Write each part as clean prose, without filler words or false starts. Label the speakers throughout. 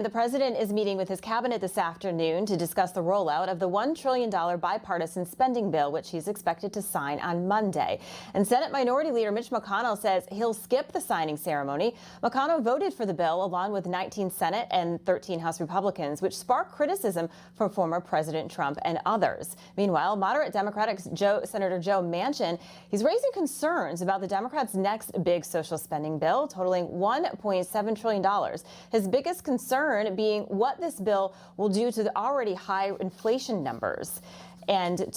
Speaker 1: The president is meeting with his cabinet this afternoon to discuss the rollout of the $1 trillion bipartisan spending bill, which he's expected to sign on Monday. And Senate Minority Leader Mitch McConnell says he'll skip the signing ceremony. McConnell voted for the bill along with 19 Senate and 13 House Republicans, which sparked criticism from former President Trump and others. Meanwhile, moderate Democratic Senator Joe Manchin, he's raising concerns about the Democrats' next big social spending bill, totaling $1.7 trillion. His biggest concern being what this bill will do to the already high inflation numbers. And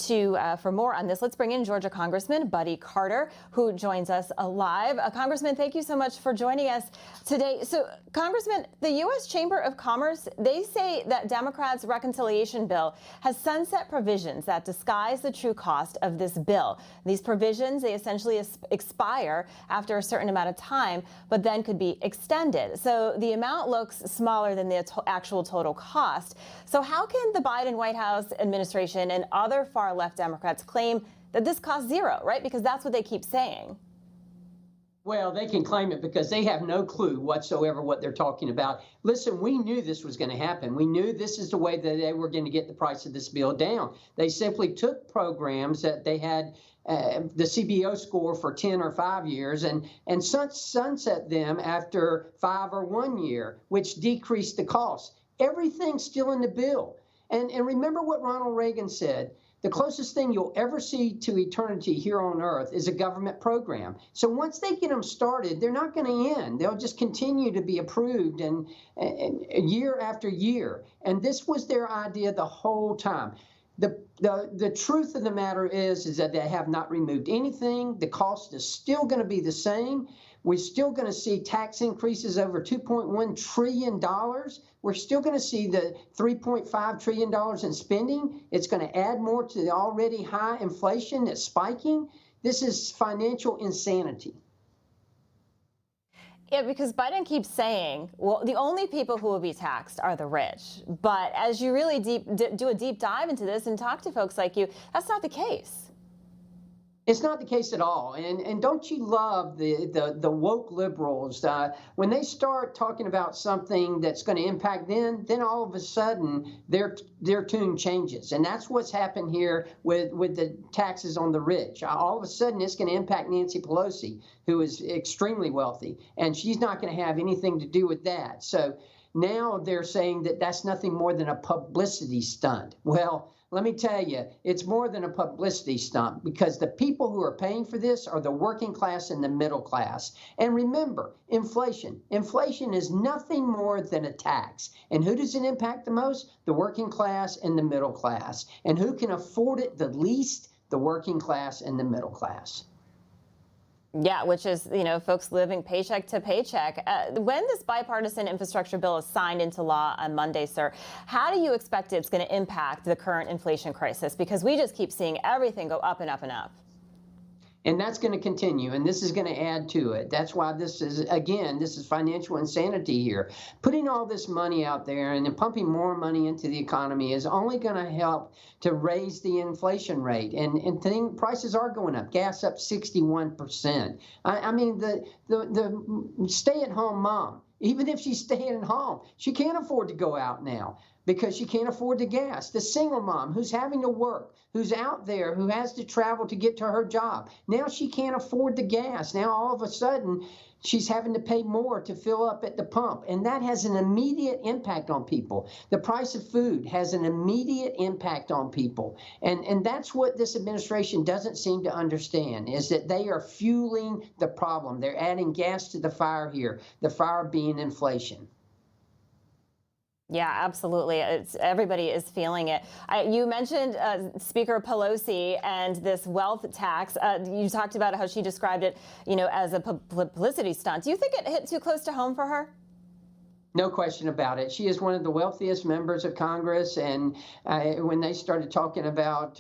Speaker 1: for more on this, let's bring in Georgia Congressman Buddy Carter, who joins us live. Congressman, thank you so much for joining us today. So, Congressman, the U.S. Chamber of Commerce, they say that Democrats' reconciliation bill has sunset provisions that disguise the true cost of this bill. These provisions, they essentially expire after a certain amount of time, but then could be extended. So the amount looks smaller than the actual total cost. So how can the Biden White House administration and other far-left Democrats claim that this costs zero, right? Because that's what they keep saying.
Speaker 2: Well, they can claim it because they have no clue whatsoever what they're talking about. Listen, we knew this was going to happen. We knew this is the way that they were going to get the price of this bill down. They simply took programs that they had the CBO score for 10 or 5 years and sunset them after 5 or 1 year, which decreased the cost. Everything's still in the bill. And remember what Ronald Reagan said, the closest thing you'll ever see to eternity here on earth is a government program. So once they get them started, they're not going to end. They'll just continue to be approved and year after year. And this was their idea the whole time. The truth of the matter is that they have not removed anything. The cost is still going to be the same. We're still going to see tax increases over $2.1 trillion. We're still going to see the $3.5 trillion in spending. It's going to add more to the already high inflation that's spiking. This is financial insanity.
Speaker 1: Yeah, because Biden keeps saying, well, the only people who will be taxed are the rich. But as you really do a deep dive into this and talk to folks like you, that's not the case.
Speaker 2: It's not the case at all. And don't you love the woke liberals? When they start talking about something that's going to impact them, then all of a sudden their tune changes. And that's what's happened here with the taxes on the rich. All of a sudden it's going to impact Nancy Pelosi, who is extremely wealthy, and she's not going to have anything to do with that. So now they're saying that that's nothing more than a publicity stunt. Well, let me tell you, it's more than a publicity stunt because the people who are paying for this are the working class and the middle class. And remember, inflation. Inflation is nothing more than a tax. And who does it impact the most? The working class and the middle class. And who can afford it the least? The working class and the middle class.
Speaker 1: Yeah, which is, folks living paycheck to paycheck. When this bipartisan infrastructure bill is signed into law on Monday, sir, how do you expect it's going to impact the current inflation crisis? Because we just keep seeing everything go up and up and up.
Speaker 2: And that's going to continue, and this is going to add to it. That's why this is financial insanity here. Putting all this money out there and then pumping more money into the economy is only going to help to raise the inflation rate. And prices are going up. Gas up 61%. I mean, the stay-at-home mom, even if she's staying at home, she can't afford to go out now because she can't afford the gas. The single mom who's having to work, who's out there, who has to travel to get to her job, now she can't afford the gas. Now all of a sudden she's having to pay more to fill up at the pump, and that has an immediate impact on people. The price of food has an immediate impact on people, and that's what this administration doesn't seem to understand, is that they are fueling the problem. They're adding gas to the fire here, the fire being inflation.
Speaker 1: Yeah, absolutely. Everybody is feeling it. You mentioned Speaker Pelosi and this wealth tax. You talked about how she described it, as a publicity stunt. Do you think it hit too close to home for her?
Speaker 2: No question about it. She is one of the wealthiest members of Congress, and when they started talking about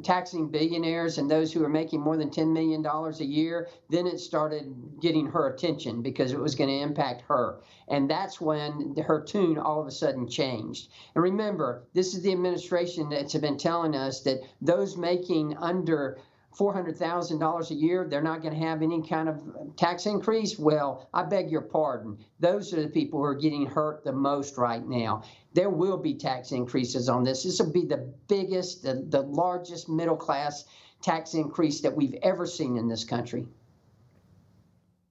Speaker 2: taxing billionaires and those who are making more than $10 million a year, then it started getting her attention because it was going to impact her. And that's when her tune all of a sudden changed. And remember, this is the administration that's been telling us that those making under $400,000 a year, they're not going to have any kind of tax increase. Well, I beg your pardon. Those are the people who are getting hurt the most right now. There will be tax increases on this. This will be the biggest, the largest middle class tax increase that we've ever seen in this country.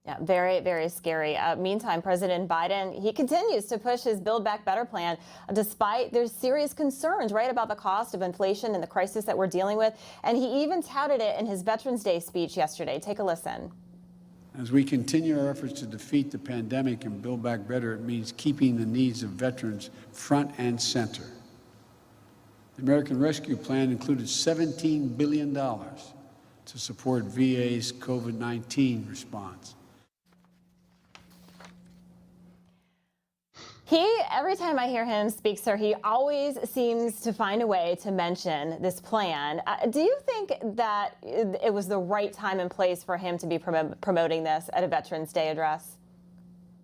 Speaker 1: Yeah, very, very scary. Meantime, President Biden, he continues to push his Build Back Better plan, despite there's serious concerns, right, about the cost of inflation and the crisis that we're dealing with. And he even touted it in his Veterans Day speech yesterday. Take a listen.
Speaker 3: As we continue our efforts to defeat the pandemic and build back better, it means keeping the needs of veterans front and center. The American Rescue Plan included $17 billion to support VA's COVID-19 response.
Speaker 1: Every time I hear him speak, sir, he always seems to find a way to mention this plan. Do you think that it was the right time and place for him to be promoting this at a Veterans Day address?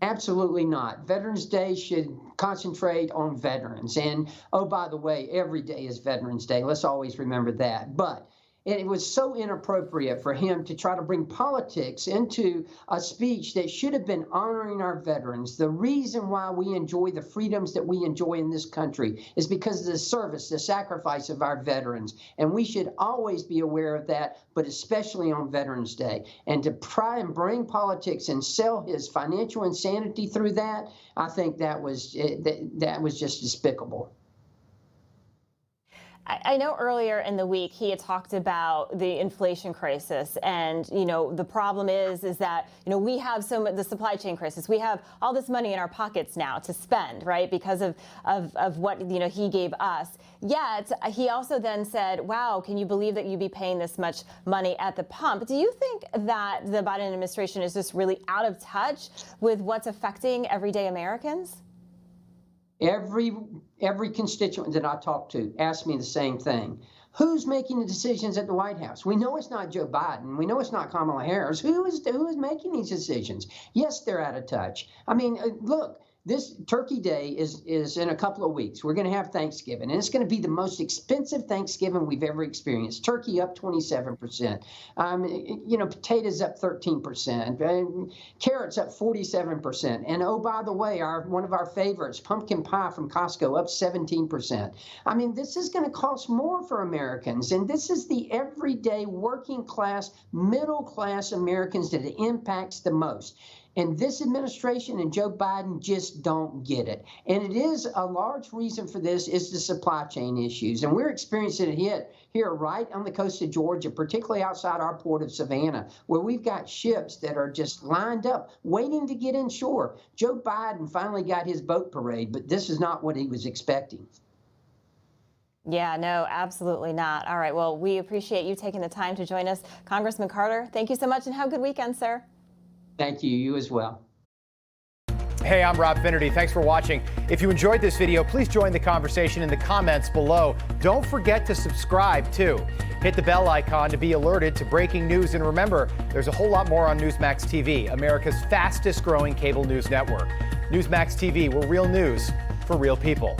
Speaker 1: Absolutely not. Veterans Day should concentrate on veterans. And, oh, by the way, every day is Veterans Day. Let's always remember that. But it was so inappropriate for him to try to bring politics into a speech that should have been honoring our veterans. The reason why we enjoy the freedoms that we enjoy in this country is because of the service, the sacrifice of our veterans. And we should always be aware of that, but especially on Veterans Day. And to try and bring politics and sell his financial insanity through that, I think that was just despicable. I know earlier in the week he had talked about the inflation crisis, and the problem is that we have the supply chain crisis. We have all this money in our pockets now to spend, right, because of what he gave us. Yet he also then said, "Wow, can you believe that you'd be paying this much money at the pump?" Do you think that the Biden administration is just really out of touch with what's affecting everyday Americans? Every constituent that I talk to asks me the same thing. Who's making the decisions at the White House? We know it's not Joe Biden. We know it's not Kamala Harris. Who is making these decisions? Yes, they're out of touch. I mean, look, this Turkey Day is in a couple of weeks. We're going to have Thanksgiving, and it's going to be the most expensive Thanksgiving we've ever experienced. Turkey up 27%. Potatoes up 13%. Carrots up 47%. And oh, by the way, one of our favorites, pumpkin pie from Costco, up 17%. I mean, this is going to cost more for Americans, and this is the everyday working class, middle class Americans that it impacts the most. And this administration and Joe Biden just don't get it. And it is a large reason for this is the supply chain issues. And we're experiencing it here right on the coast of Georgia, particularly outside our port of Savannah, where we've got ships that are just lined up waiting to get inshore. Joe Biden finally got his boat parade, but this is not what he was expecting. Yeah, no, absolutely not. All right. Well, we appreciate you taking the time to join us. Congressman Carter, thank you so much and have a good weekend, sir. Thank you. You as well.
Speaker 4: Hey, I'm Rob Finnerty. Thanks for watching. If you enjoyed this video, please join the conversation in the comments below. Don't forget to subscribe, too. Hit the bell icon to be alerted to breaking news. And remember, there's a whole lot more on Newsmax TV, America's fastest growing cable news network. Newsmax TV, we're real news for real people.